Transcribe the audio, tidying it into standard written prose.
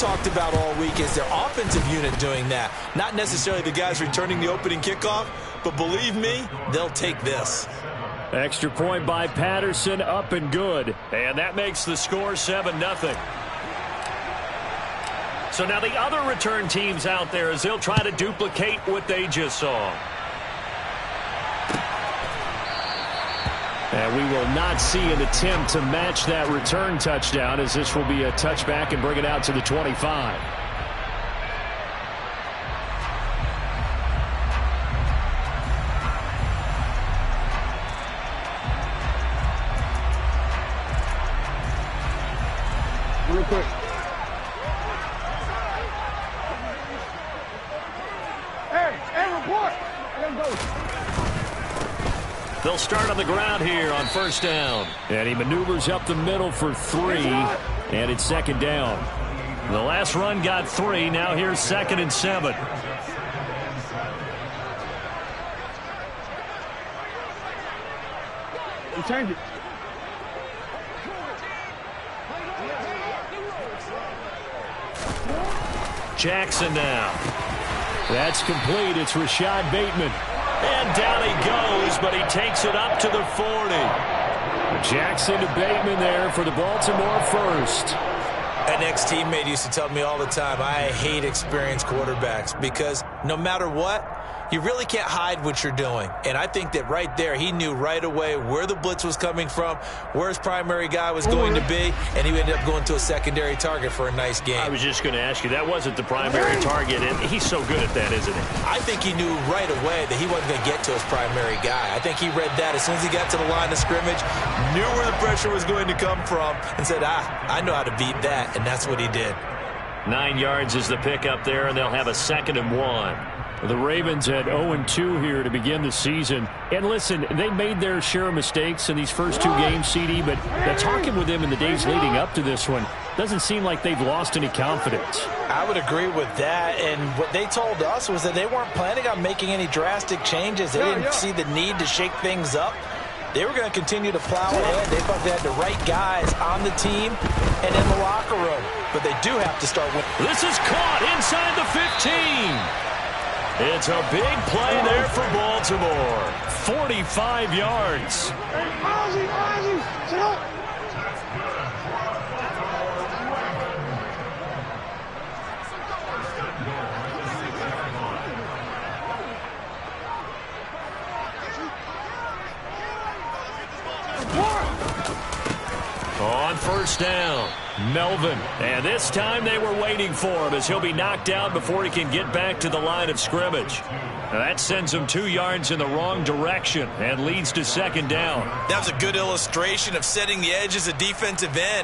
talked about all week is their offensive unit doing that. Not necessarily the guys returning the opening kickoff, but believe me, they'll take this. Extra point by Patterson, up and good. And that makes the score 7-0. So now the other return teams out there as they'll try to duplicate what they just saw. And we will not see an attempt to match that return touchdown, as this will be a touchback and bring it out to the 25. Real quick. Hey, report. Let's go. They'll start on the ground here on first down. And he maneuvers up the middle for 3, and it's second down. The last run got 3. Now here's 2nd and 7. We change it. Jackson now. That's complete. It's Rashad Bateman. And down he goes, but he takes it up to the 40. Jackson to Bateman there for the Baltimore first. An ex-teammate used to tell me all the time, I hate experienced quarterbacks because no matter what, you really can't hide what you're doing. And I think that right there, he knew right away where the blitz was coming from, where his primary guy was going to be, and he ended up going to a secondary target for a nice game. I was just going to ask you, that wasn't the primary target, and he's so good at that, isn't he? I think he knew right away that he wasn't going to get to his primary guy. I think he read that as soon as he got to the line of scrimmage, knew where the pressure was going to come from, and said, I know how to beat that, and that's what he did. 9 yards is the pickup there, and they'll have a 2nd and 1. The Ravens at 0-2 here to begin the season. And listen, they made their share of mistakes in these first 2 games, CD, but talking with them in the days leading up to this one, doesn't seem like they've lost any confidence. I would agree with that, and what they told us was that they weren't planning on making any drastic changes. They didn't see the need to shake things up. They were going to continue to plow ahead. They thought they had the right guys on the team and in the locker room, but they do have to start winning. This is caught inside the 15. It's a big play there for Baltimore. 45 yards. On first down, Melvin. And this time they were waiting for him as he'll be knocked out before he can get back to the line of scrimmage. Now that sends him 2 yards in the wrong direction and leads to second down. That was a good illustration of setting the edge as a defensive end.